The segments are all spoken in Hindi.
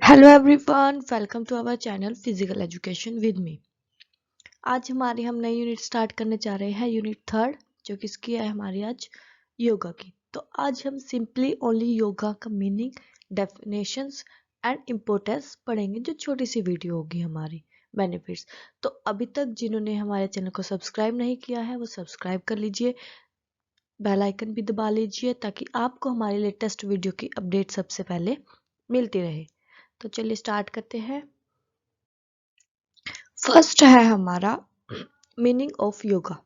Hello everyone, welcome to our channel physical education with me. आज हम नई यूनिट स्टार्ट करने जा रहे हैं, यूनिट थर्ड, जो किसकी है हमारी आज योगा की। तो आज हम सिंपली ओनली योगा का मीनिंग, डेफिनेशंस एंड इम्पोर्टेंस पढ़ेंगे, जो छोटी सी वीडियो होगी हमारी बेनिफिट्स। तो अभी तक जिन्होंने हमारे चैनल को सब्सक्राइब नहीं किया है वो सब्सक्राइब कर लीजिए, बेल आइकन भी दबा लीजिए ताकि आपको हमारी लेटेस्ट वीडियो की अपडेट सबसे पहले मिलती रहे। तो चलिए स्टार्ट करते हैं। फर्स्ट है हमारा meaning of yoga.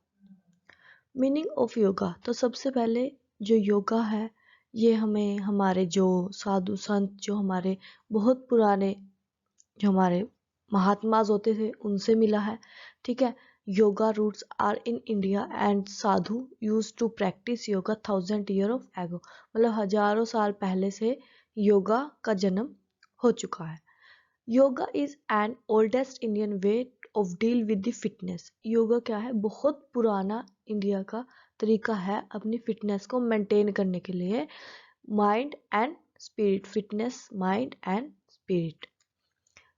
Meaning of yoga, तो सबसे पहले जो योगा है ये हमें हमारे जो साधु संत, जो हमारे बहुत पुराने, जो हमारे महात्माज होते थे उनसे मिला है। ठीक है। Yoga roots are in India and sadhu use to practice yoga 1000 years of ago, मतलब हजारों साल पहले से योगा का जन्म हो चुका है। Yoga is an oldest Indian way of deal with the fitness. Yoga क्या है, बहुत पुराना इंडिया का तरीका है अपनी फिटनेस को मेंटेन करने के लिए। Mind and spirit, fitness, mind and spirit.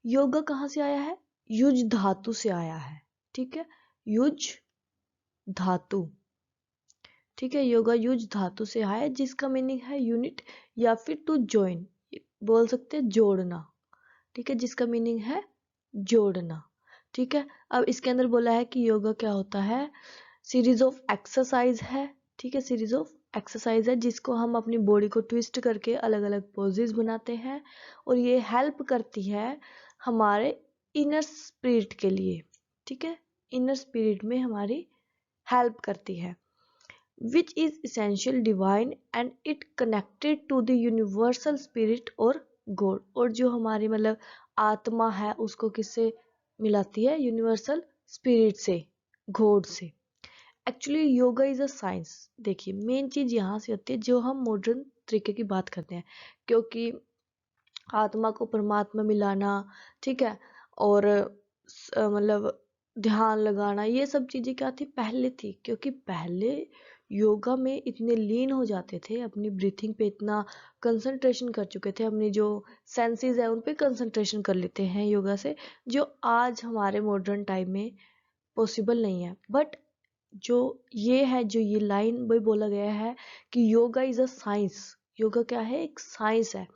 Yoga कहाँ से आया है? युज धातु से आया है। ठीक है, युज धातु। ठीक है, योगा युज धातु से आया है, जिसका मीनिंग है यूनिट या फिर टू ज्वाइन, बोल सकते हैं जोड़ना। ठीक है, जिसका मीनिंग है जोड़ना। ठीक है, अब इसके अंदर बोला है कि योगा क्या होता है, सीरीज ऑफ एक्सरसाइज है। ठीक है, सीरीज ऑफ एक्सरसाइज है जिसको हम अपनी बॉडी को ट्विस्ट करके अलग अलग पोजेज बनाते हैं, और ये हेल्प करती है हमारे इनर स्पिरिट के लिए। ठीक है, इनर स्पिरिट में हमारी हेल्प करती है, which is essential divine and it connected to the universal spirit और गॉड। और जो हमारी मतलब आत्मा है उसको किससे मिलाती है? यूनिवर्सल स्पिरिट से, गॉड से। Actually yoga is a science. देखिए मेन चीज यहाँ से होती है, जो हम मॉडर्न तरीके की बात करते हैं, क्योंकि आत्मा को परमात्मा मिलाना, ठीक है, और मतलब ध्यान लगाना, ये सब चीजें क्या थी? पहले थी, क्योंकि पहले योगा में इतने लीन हो जाते थे, अपनी ब्रीथिंग पे इतना कंसंट्रेशन कर चुके थे, अपनी जो सेंसेस है उन पे कंसंट्रेशन कर लेते हैं योगा से, जो आज हमारे मॉडर्न टाइम में पॉसिबल नहीं है। बट जो ये है, जो ये लाइन भी बोला गया है कि yoga is a science. Yoga क्या है? एक साइंस है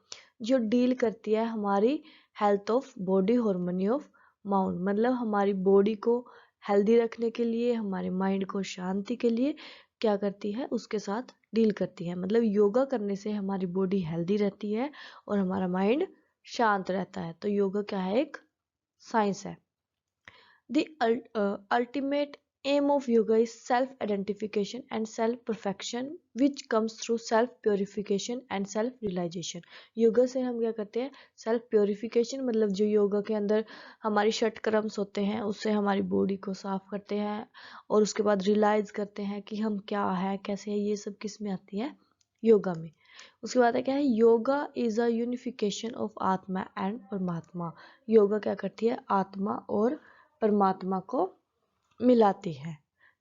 जो डील करती है हमारी health of body, harmony of mind, मतलब हमारी बॉडी को हेल्दी रखने के लिए, हमारे माइंड को शांति के लिए क्या करती है, उसके साथ डील करती है। मतलब योगा करने से हमारी बॉडी हेल्दी रहती है और हमारा माइंड शांत रहता है। तो योगा क्या है? एक साइंस है। The ultimate aim of yoga is self-identification and self-perfection, which comes through self-purification and self-realization. Yoga से हम क्या करते हैं? सेल्फ प्योरिफिकेशन, मतलब जो योगा के अंदर हमारी षटकर्म्स होते हैं उससे हमारी बॉडी को साफ करते हैं, और उसके बाद रियलाइज करते हैं कि हम क्या है, कैसे है। ये सब किस में आती है? योगा में। उसके बाद है क्या है? Yoga is a unification of आत्मा एंड परमात्मा। योगा क्या करती है? आत्मा और परमात्मा को मिलाती है।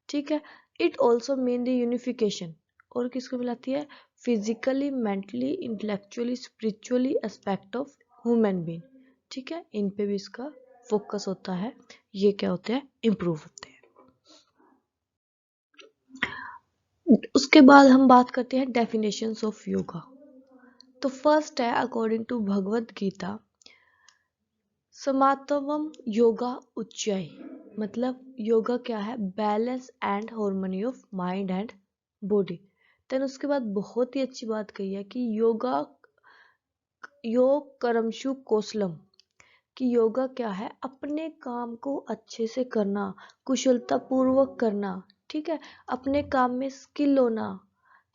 ठीक है, it also mean the unification, और किसको मिलाती है? Physically, mentally, intellectually, spiritually aspect of human being. ठीक है, इन पे भी इसका फोकस होता है। ये क्या होते हैं? इम्प्रूव होते हैं। उसके बाद हम बात करते हैं डेफिनेशंस ऑफ योगा। तो फर्स्ट है, अकॉर्डिंग टू भगवत गीता, समातवम योगा उच्चय, मतलब योगा क्या है? Balance and harmony of mind and body. Then उसके बाद बहुत ही अच्छी बात कही है कि योगा, योग कर्मशु कौशलम, कि योगा क्या है? अपने काम को अच्छे से करना, कुशलता पूर्वक करना। ठीक है, अपने काम में स्किल होना।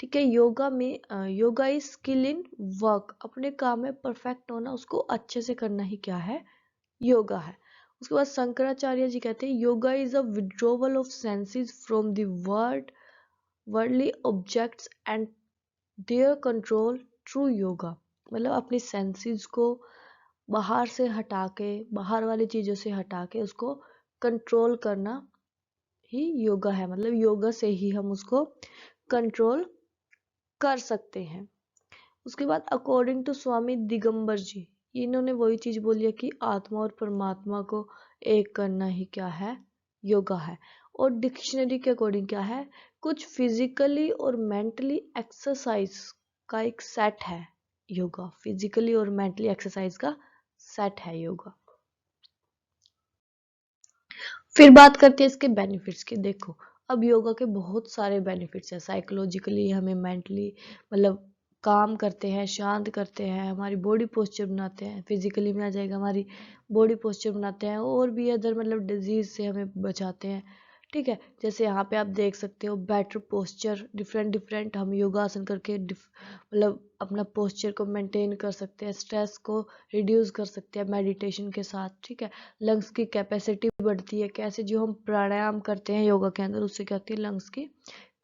ठीक है, योगा में yoga is skill in work, अपने काम में परफेक्ट होना, उसको अच्छे से करना ही क्या है? योगा है। उसके बाद शंकराचार्य जी कहते हैं yoga is a withdrawal of senses from the worldly objects and their control through yoga, मतलब अपनी सेंसेस को बाहर से हटा के, बाहर वाली चीजों से हटा के उसको कंट्रोल करना ही योगा है। मतलब योगा से ही हम उसको कंट्रोल कर सकते हैं। उसके बाद अकॉर्डिंग टू स्वामी दिगंबर जी, इन्होंने वही चीज बोली है कि आत्मा और परमात्मा को एक करना ही क्या है, योगा है। और डिक्शनरी के अकॉर्डिंग क्या है, कुछ फिजिकली और मेंटली एक्सरसाइज का एक सेट है योगा। फिजिकली और मेंटली एक्सरसाइज का सेट है योगा। फिर बात करते हैं इसके बेनिफिट्स की। देखो अब योगा के बहुत सारे बेनिफिट्स हैं। साइकोलॉजिकली हमें मेंटली मतलब काम करते हैं, शांत करते हैं, हमारी बॉडी पोस्चर बनाते हैं। फिजिकली में आ जाएगा हमारी बॉडी पोस्चर बनाते हैं, और भी अदर मतलब डिजीज से हमें बचाते हैं। ठीक है, जैसे यहाँ पे आप देख सकते हो बेटर पोस्चर, डिफरेंट डिफरेंट हम योगासन करके मतलब अपना पोस्चर को मेंटेन कर सकते हैं, स्ट्रेस को रिड्यूस कर सकते हैं मेडिटेशन के साथ। ठीक है, लंग्स की कैपेसिटी बढ़ती है। कैसे, जो हम प्राणायाम करते हैं योगा के अंदर, उससे क्या होती है, लंग्स की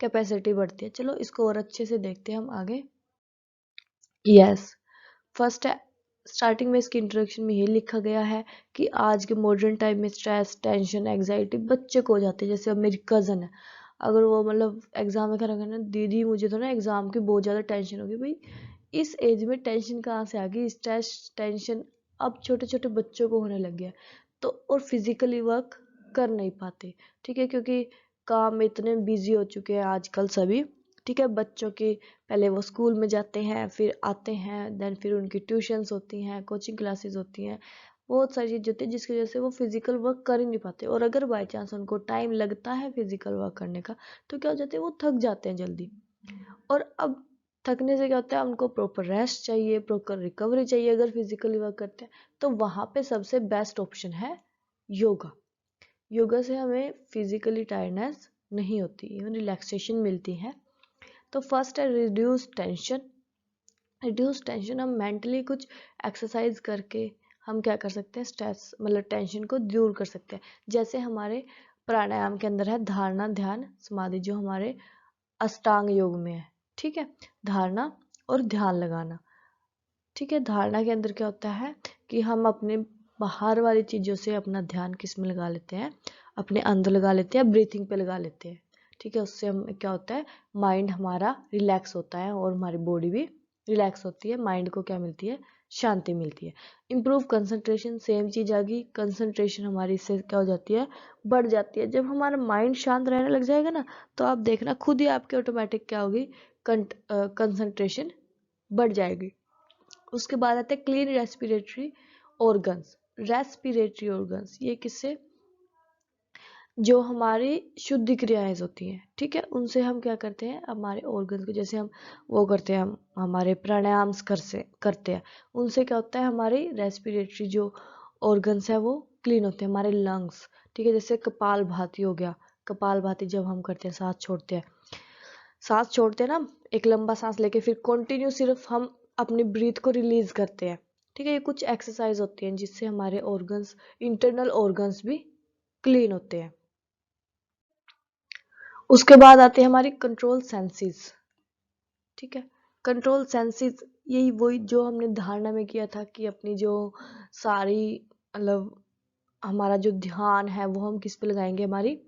कैपेसिटी बढ़ती है। चलो इसको और अच्छे से देखते हैं हम आगे। यस, फर्स्ट स्टार्टिंग में इसकी इंट्रोडक्शन में ये लिखा गया है कि आज के मॉडर्न टाइम में स्ट्रेस, टेंशन, एंग्जाइटी बच्चे को हो जाती है। जैसे अब मेरी कज़न है, अगर वो मतलब एग्जाम में करेंगे ना, दीदी मुझे तो ना एग्जाम की बहुत ज़्यादा टेंशन होगी। भाई इस एज में टेंशन कहाँ से आ गई, स्ट्रेस टेंशन अब छोटे छोटे बच्चों को होने लग गया। तो और फिजिकली वर्क कर नहीं पाते। ठीक है, क्योंकि काम में इतने बिजी हो चुके हैं आजकल सभी। ठीक है, बच्चों की पहले वो स्कूल में जाते हैं, फिर आते हैं, देन फिर उनकी ट्यूशन्स होती हैं, कोचिंग क्लासेस होती हैं, बहुत सारी चीज़ होती है जिसकी वजह से वो फिजिकल वर्क कर ही नहीं पाते। और अगर बाई चांस उनको टाइम लगता है फिजिकल वर्क करने का, तो क्या हो जाते हैं, वो थक जाते हैं जल्दी। और अब थकने से क्या होता है, उनको प्रॉपर रेस्ट चाहिए, प्रॉपर रिकवरी चाहिए। अगर फिजिकली वर्क करते हैं तो वहाँ पे सबसे बेस्ट ऑप्शन है योगा। योगा से हमें फिजिकली टायर्डनेस नहीं होती, इवन रिलैक्सेशन मिलती है। तो फर्स्ट है रिड्यूस टेंशन। रिड्यूस टेंशन, हम मेंटली कुछ एक्सरसाइज करके हम क्या कर सकते हैं, स्ट्रेस मतलब टेंशन को दूर कर सकते हैं। जैसे हमारे प्राणायाम के अंदर है धारणा, ध्यान, समाधि, जो हमारे अष्टांग योग में है। ठीक है, धारणा और ध्यान लगाना। ठीक है, धारणा के अंदर क्या होता है कि हम अपने बाहर वाली चीज़ों से अपना ध्यान किस में लगा लेते हैं, अपने अंदर लगा लेते हैं, ब्रीथिंग पे लगा लेते हैं। ठीक है, उससे हम क्या होता है, माइंड हमारा रिलैक्स होता है और हमारी बॉडी भी रिलैक्स होती है। माइंड को क्या मिलती है, शांति मिलती है। इम्प्रूव कंसंट्रेशन, सेम चीज़ आ गई, कंसंट्रेशन हमारी इससे क्या हो जाती है, बढ़ जाती है। जब हमारा माइंड शांत रहने लग जाएगा ना, तो आप देखना खुद ही आपके ऑटोमेटिक क्या होगी, कंसंट्रेशन बढ़ जाएगी। उसके बाद आते हैं clean respiratory organs. Respiratory organs ये किससे, जो हमारी शुद्ध क्रियाएं होती हैं। ठीक है, उनसे हम क्या करते हैं, हमारे ऑर्गन्स को, जैसे हम वो करते हैं, हम हमारे प्राणायाम करते हैं, उनसे क्या होता है, हमारी रेस्पिरेटरी जो ऑर्गन्स है वो क्लीन होते हैं, हमारे लंग्स। ठीक है, जैसे कपाल भाती हो गया, कपाल भाती जब हम करते हैं, सांस छोड़ते हैं ना, एक लंबा सांस लेके फिर कंटिन्यू सिर्फ हम अपनी ब्रीथ को रिलीज करते हैं। ठीक है, ये कुछ एक्सरसाइज होती हैं जिससे हमारे ऑर्गन्स, इंटरनल ऑर्गन्स भी क्लीन होते हैं। उसके बाद आते हैं हमारी कंट्रोल सेंसेस। ठीक है, कंट्रोल सेंसेस यही वही जो हमने धारणा में किया था कि अपनी जो सारी मतलब हमारा जो ध्यान है वो हम किस पे लगाएंगे, हमारी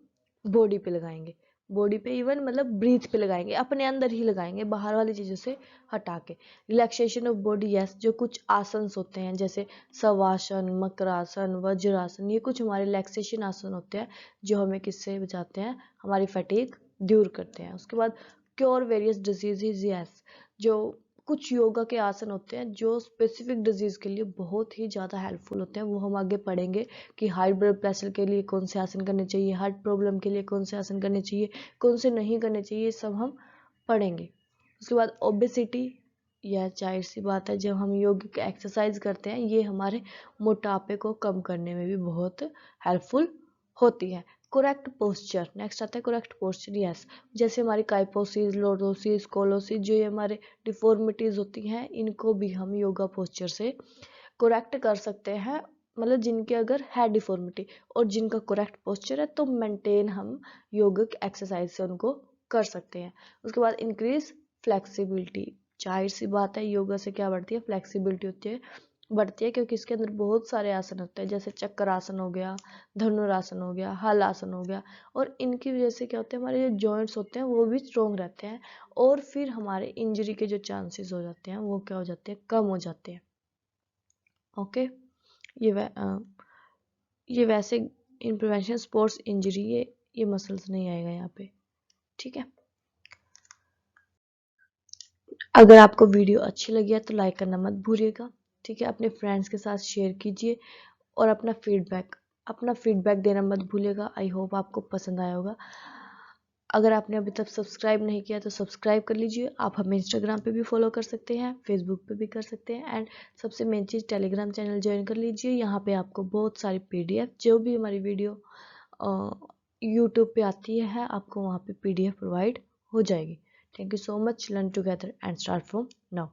बॉडी पे लगाएंगे। बॉडी पे, इवन मतलब ब्रीथ पे लगाएंगे, अपने अंदर ही लगाएंगे, बाहर वाली चीज़ों से हटा के। रिलैक्सेशन ऑफ बॉडी, यस, जो कुछ आसन होते हैं जैसे शवासन, मकरासन, वज्रासन, ये कुछ हमारे रिलैक्सेशन आसन होते हैं जो हमें किससे बचाते हैं, हमारी फटीग दूर करते हैं। उसके बाद क्योर वेरियस डिजीजेज, यस, जो कुछ योगा के आसन होते हैं जो स्पेसिफिक डिजीज के लिए बहुत ही ज़्यादा हेल्पफुल होते हैं, वो हम आगे पढ़ेंगे कि हाई ब्लड प्रेशर के लिए कौन से आसन करने चाहिए, हार्ट प्रॉब्लम के लिए कौन से आसन करने चाहिए, कौन से नहीं करने चाहिए, सब हम पढ़ेंगे। उसके बाद ओबेसिटी, यह जाहिर सी बात है, जब हम योग की एक्सरसाइज करते हैं ये हमारे मोटापे को कम करने में भी बहुत हेल्पफुल होती है। करेक्ट पोस्चर, नेक्स्ट आता है करेक्ट पोस्चर, यस, जैसे हमारी काइपोसिस, लोडोसिस, कोलोसिस, जो ये हमारे डिफॉर्मिटीज होती हैं, इनको भी हम योगा पोस्चर से करेक्ट कर सकते हैं। मतलब जिनके अगर है डिफॉर्मिटी और जिनका करेक्ट पोस्चर है, तो मेंटेन हम योगिक एक्सरसाइज से उनको कर सकते हैं। उसके बाद इंक्रीज फ्लेक्सिबिलिटी, जाहिर सी बात है योगा से क्या बढ़ती है, फ्लेक्सिबिलिटी होती है, बढ़ती है, क्योंकि इसके अंदर बहुत सारे आसन होते हैं, जैसे चक्कर आसन हो गया, धनुरासन हो गया, हल आसन हो गया। और इनकी वजह से क्या होता है, हमारे जो जॉइंट्स होते हैं वो भी स्ट्रोंग रहते हैं, और फिर हमारे इंजरी के जो चांसेस हो जाते हैं वो क्या हो जाते हैं, कम हो जाते हैं। ओके। ये वैसे इन प्रिवेंशन स्पोर्ट्स इंजरी ये मसल्स नहीं आएगा यहाँ पे, ठीक है। अगर आपको वीडियो अच्छी लगी है तो लाइक करना मत भूलिएगा, ठीक है। अपने फ्रेंड्स के साथ शेयर कीजिए और अपना फीडबैक देना मत भूलिएगा। आई होप आपको पसंद आया होगा। अगर आपने अभी तक सब्सक्राइब नहीं किया तो सब्सक्राइब कर लीजिए। आप हमें इंस्टाग्राम पे भी फॉलो कर सकते हैं, फेसबुक पे भी कर सकते हैं, एंड सबसे मेन चीज़ टेलीग्राम चैनल ज्वाइन कर लीजिए। यहाँ पे आपको बहुत सारी PDF जो भी हमारी वीडियो यूट्यूब पे आती है आपको वहाँ पे PDF प्रोवाइड हो जाएगी। Thank you so much. Learn together and start from now.